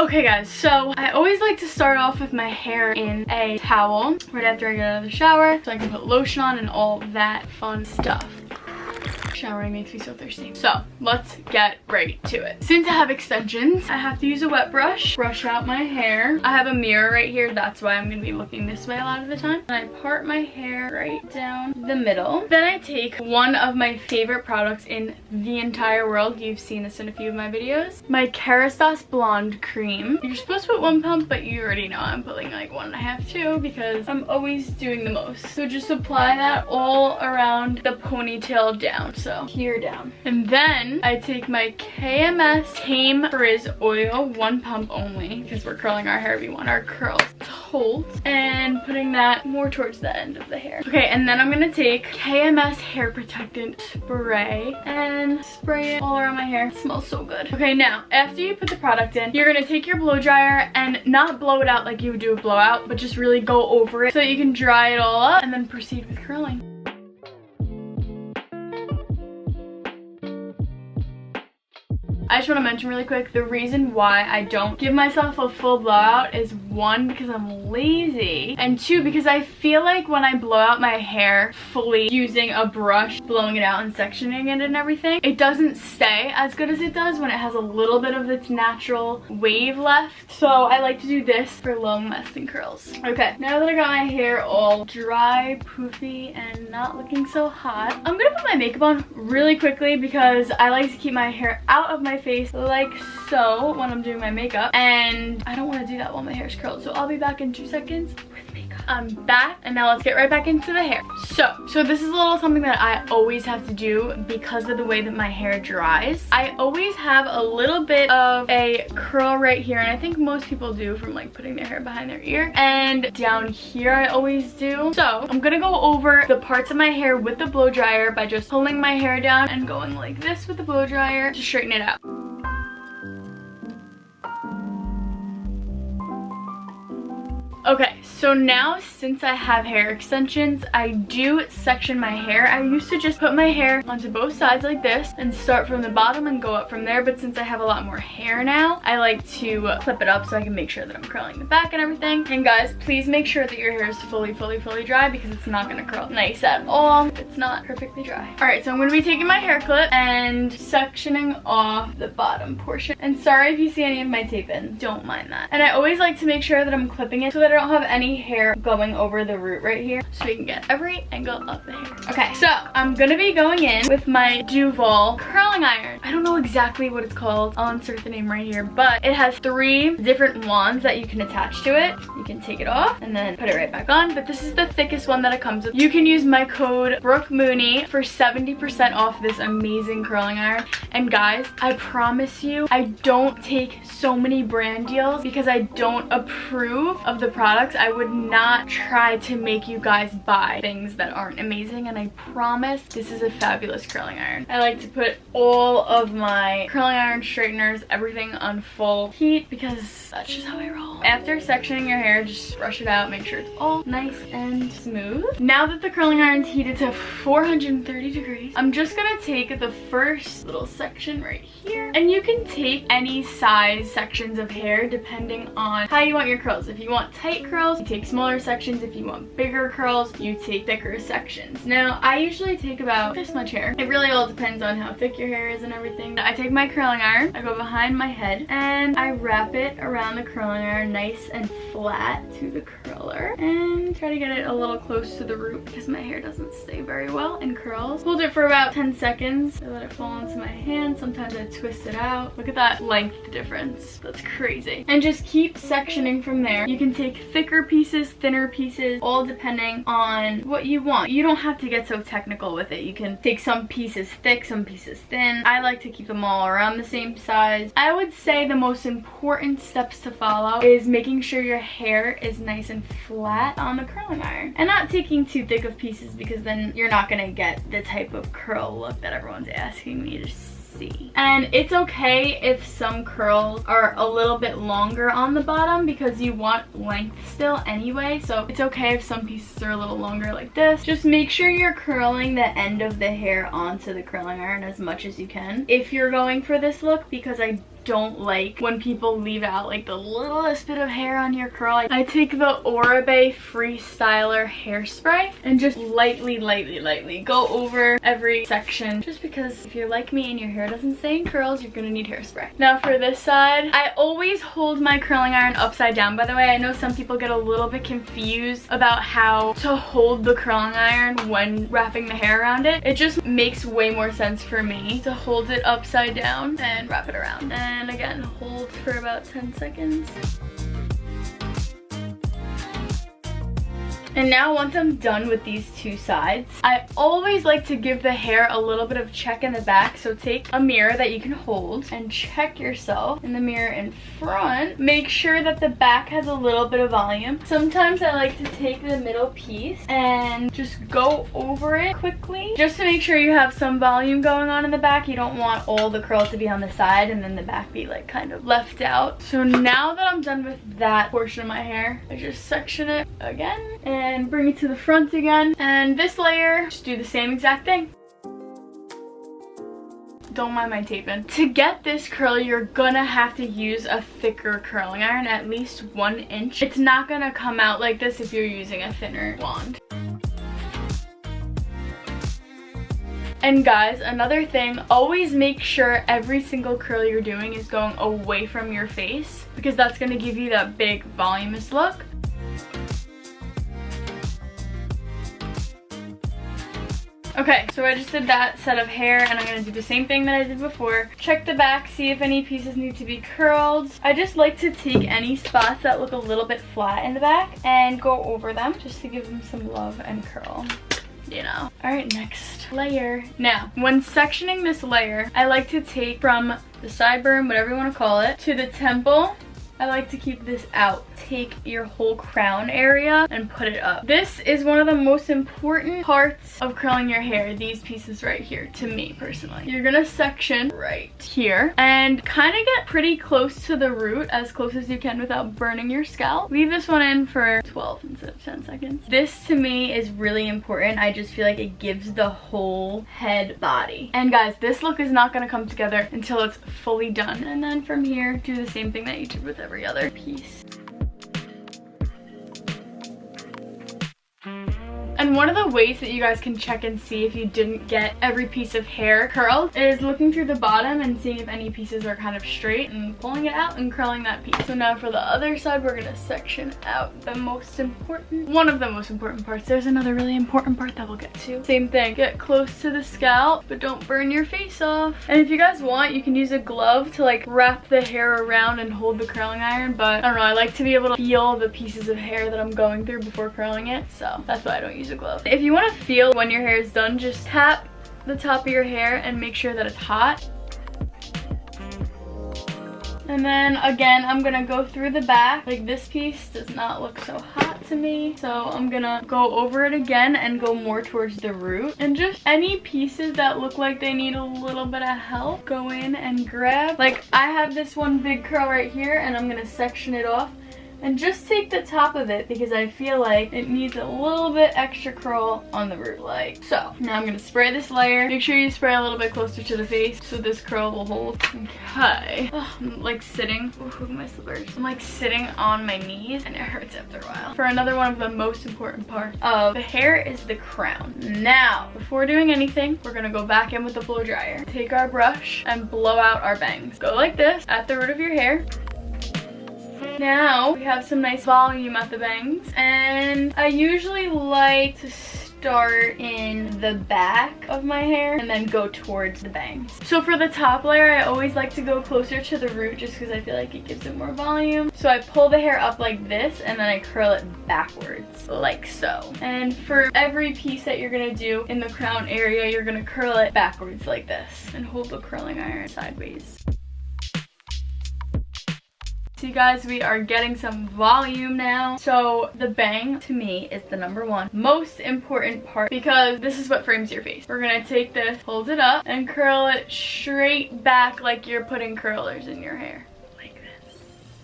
Okay guys, so I always like to start off with my hair in a towel right after I get out of the shower so I can put lotion on and all that fun stuff. Showering makes me so thirsty. So let's get right to it. Since I have extensions, I have to use a wet brush out my hair. I have a mirror right here, that's why I'm gonna be looking this way a lot of the time. And I part my hair right down the middle. Then I take one of my favorite products in the entire world. You've seen this in a few of my videos. My Kerastase Blonde Cream. You're supposed to put 1 pump, but you already know I'm putting like 1.5, 2 because I'm always doing the most. So just apply that all around the ponytail down. So here down. And then I take my KMS Tame Frizz Oil, 1 pump only, because we're curling our hair. We want our curls to hold. And putting that more towards the end of the hair. Okay, and then I'm gonna take KMS Hair Protectant Spray and spray it all around my hair. It smells so good. Okay, now, after you put the product in, you're gonna take your blow dryer and not blow it out like you would do a blowout, but just really go over it so that you can dry it all up and then proceed with curling. I just want to mention really quick, the reason why I don't give myself a full blowout is 1, because I'm lazy, and 2, because I feel like when I blow out my hair fully using a brush, blowing it out and sectioning it and everything, it doesn't stay as good as it does when it has a little bit of its natural wave left. So I like to do this for long lasting curls. Okay, now that I got my hair all dry, poofy, and not looking so hot, I'm gonna put my makeup on really quickly because I like to keep my hair out of my face like so when I'm doing my makeup, and I don't want to do that while my hair is curled. So I'll be back in 2 seconds with makeup. I'm back, and now let's get right back into the hair. So this is a little something that I always have to do because of the way that my hair dries. I always have a little bit of a curl right here, and I think most people do from like putting their hair behind their ear, and down here I always do. So I'm gonna go over the parts of my hair with the blow dryer by just pulling my hair down and going like this with the blow dryer to straighten it out. Okay, so now since I have hair extensions, I do section my hair. I used to just put my hair onto both sides like this and start from the bottom and go up from there, but since I have a lot more hair now, I like to clip it up so I can make sure that I'm curling the back and everything. And guys, please make sure that your hair is fully dry because it's not gonna curl nice at all if it's not perfectly dry. Alright, so I'm gonna be taking my hair clip and sectioning off the bottom portion. And sorry if you see any of my tape in, don't mind that. And I always like to make sure that I'm clipping it so that I don't have any hair going over the root right here, so we can get every angle of the hair. Okay, so I'm gonna be going in with my Duval curling iron. I don't know exactly what it's called. I'll insert the name right here, but it has 3 different wands that you can attach to it. You can take it off and then put it right back on, but this is the thickest one that it comes with. You can use my code BrookeMooney for 70% off this amazing curling iron. And guys, I promise you, I don't take so many brand deals because I don't approve of the products. I would not try to make you guys buy things that aren't amazing, and I promise this is a fabulous curling iron. I like to put all of my curling iron straighteners, everything on full heat because that's just how I roll. After sectioning your hair, just brush it out, make sure it's all nice and smooth. Now that the curling iron's heated to 430 degrees, I'm just gonna take the first little section right here, and you can take any size sections of hair depending on how you want your curls. If you want tight curls, you take smaller sections. If you want bigger curls, you take thicker sections. Now, I usually take about this much hair. It really all depends on how thick your hair is and everything. I take my curling iron, I go behind my head, and I wrap it around the curling iron nice and flat to the curler, and try to get it a little close to the root because my hair doesn't stay very well in curls. Hold it for about 10 seconds. I let it fall into my hand. Sometimes I twist it out. Look at that length difference. That's crazy. And just keep sectioning from there. You can take thicker pieces, thinner pieces, all depending on what you want. You don't have to get so technical with it. You can take some pieces thick, some pieces thin. I like to keep them all around the same size. I would say the most important steps to follow is making sure your hair is nice and flat on the curling iron and not taking too thick of pieces because then you're not gonna get the type of curl look that everyone's asking me to see. And it's okay if some curls are a little bit longer on the bottom because you want length still anyway, so it's okay if some pieces are a little longer like this. Just make sure you're curling the end of the hair onto the curling iron as much as you can if you're going for this look, because I don't like when people leave out like the littlest bit of hair on your curl. I take the Oribe Freestyler hairspray and just lightly go over every section, just because if you're like me and your hair doesn't stay in curls, you're gonna need hairspray. Now for this side, I always hold my curling iron upside down. By the way, I know some people get a little bit confused about how to hold the curling iron when wrapping the hair around it. It just makes way more sense for me to hold it upside down and wrap it around. And again, hold for about 10 seconds. And now once I'm done with these two sides, I always like to give the hair a little bit of check in the back. So take a mirror that you can hold and check yourself in the mirror in front. Make sure that the back has a little bit of volume. Sometimes I like to take the middle piece and just go over it quickly, just to make sure you have some volume going on in the back. You don't want all the curls to be on the side and then the back be like kind of left out. So now that I'm done with that portion of my hair, I just section it again and bring it to the front again. And this layer, just do the same exact thing. Don't mind my taping. To get this curl, you're gonna have to use a thicker curling iron, at least 1 inch. It's not gonna come out like this if you're using a thinner wand. And guys, another thing, always make sure every single curl you're doing is going away from your face, because that's gonna give you that big voluminous look. Okay, so I just did that set of hair, and I'm going to do the same thing that I did before. Check the back, see if any pieces need to be curled. I just like to take any spots that look a little bit flat in the back and go over them just to give them some love and curl, you know. Alright, next layer. Now, when sectioning this layer, I like to take from the sideburn, whatever you want to call it, to the temple. I like to keep this out. Take your whole crown area and put it up. This is one of the most important parts of curling your hair, these pieces right here, to me personally. You're gonna section right here and kind of get pretty close to the root, as close as you can without burning your scalp. Leave this one in for 12 instead of 10 seconds. This to me is really important. I just feel like it gives the whole head body. And guys, this look is not gonna come together until it's fully done. And then from here, do the same thing that you did with every other piece. And one of the ways that you guys can check and see if you didn't get every piece of hair curled is looking through the bottom and seeing if any pieces are kind of straight and pulling it out and curling that piece. So now for the other side, we're gonna section out the most important, one of the most important parts. There's another really important part that we'll get to. Same thing, get close to the scalp, but don't burn your face off. And if you guys want, you can use a glove to like wrap the hair around and hold the curling iron, but I don't know, I like to be able to feel the pieces of hair that I'm going through before curling it, so that's why I don't use a glove. If you want to feel when your hair is done, just tap the top of your hair and make sure that it's hot. And then again, I'm gonna go through the back. Like, this piece does not look so hot to me, so I'm gonna go over it again and go more towards the root. And just any pieces that look like they need a little bit of help, go in and grab. Like, I have this one big curl right here, and I'm gonna section it off. And just take the top of it because I feel like it needs a little bit extra curl on the root, like so. Now I'm gonna spray this layer. Make sure you spray a little bit closer to the face so this curl will hold. Okay. Oh, I'm like sitting, ooh, my slippers. I'm like sitting on my knees and it hurts after a while. For another one of the most important parts of the hair is the crown. Now, before doing anything, we're gonna go back in with the blow dryer. Take our brush and blow out our bangs. Go like this at the root of your hair. Now we have some nice volume at the bangs, and I usually like to start in the back of my hair and then go towards the bangs. So for the top layer, I always like to go closer to the root just because I feel like it gives it more volume. So I pull the hair up like this and then I curl it backwards like so. And for every piece that you're gonna do in the crown area, you're gonna curl it backwards like this and hold the curling iron sideways. So you guys, we are getting some volume now. So the bang to me is the #1 most important part because this is what frames your face. We're gonna take this, hold it up, and curl it straight back like you're putting curlers in your hair. Like this.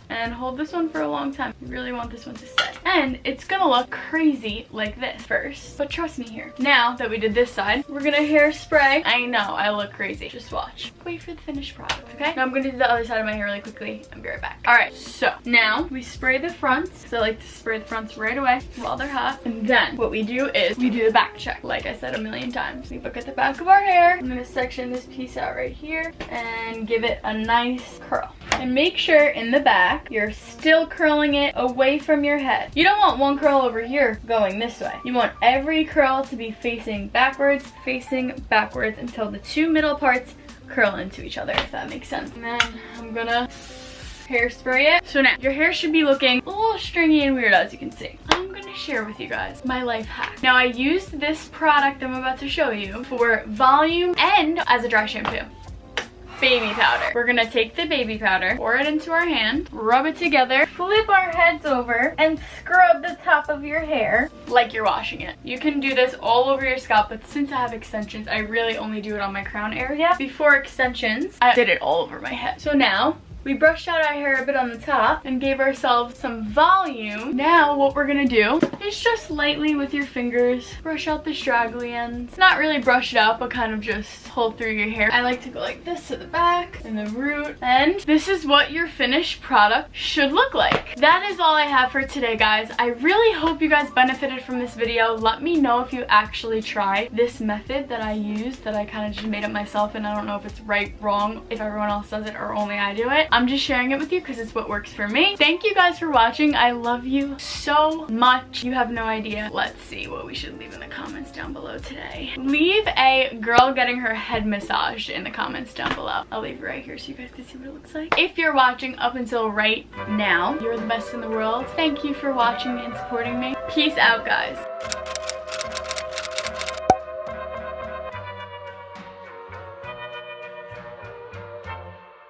and hold this one for a long time. You really want this one to stay. And it's gonna look crazy like this first, but trust me here. Now that we did this side, we're gonna hairspray. I know, I look crazy. Just watch. Wait for the finished product, okay? Now I'm gonna do the other side of my hair really quickly. I'll be right back. All right, so now we spray the fronts, because I like to spray the fronts right away while they're hot. And then what we do is we do the back check. Like I said a million times, we look at the back of our hair. I'm gonna section this piece out right here and give it a nice curl. And make sure in the back, you're still curling it away from your head. You don't want one curl over here going this way. You want every curl to be facing backwards until the two middle parts curl into each other, if that makes sense. And then I'm gonna hairspray it. So now your hair should be looking a little stringy and weird, as you can see. I'm gonna share with you guys my life hack. Now I used this product I'm about to show you for volume and as a dry shampoo. Baby powder. We're gonna take the baby powder, pour it into our hand, rub it together, flip our heads over, and scrub the top of your hair like you're washing it. You can do this all over your scalp, but since I have extensions, I really only do it on my crown area. Before extensions, I did it all over my head. So now, we brushed out our hair a bit on the top and gave ourselves some volume. Now what we're gonna do is just lightly with your fingers brush out the straggly ends. Not really brush it out, but kind of just pull through your hair. I like to go like this to the back and the root. And this is what your finished product should look like. That is all I have for today, guys. I really hope you guys benefited from this video. Let me know if you actually try this method that I use, that I kind of just made up myself, and I don't know if it's right, wrong, if everyone else does it or only I do it. I'm just sharing it with you because it's what works for me. Thank you guys for watching. I love you so much. You have no idea. Let's see what we should leave in the comments down below today. Leave a girl getting her head massaged in the comments down below. I'll leave it right here so you guys can see what it looks like. If you're watching up until right now, you're the best in the world. Thank you for watching and supporting me. Peace out, guys.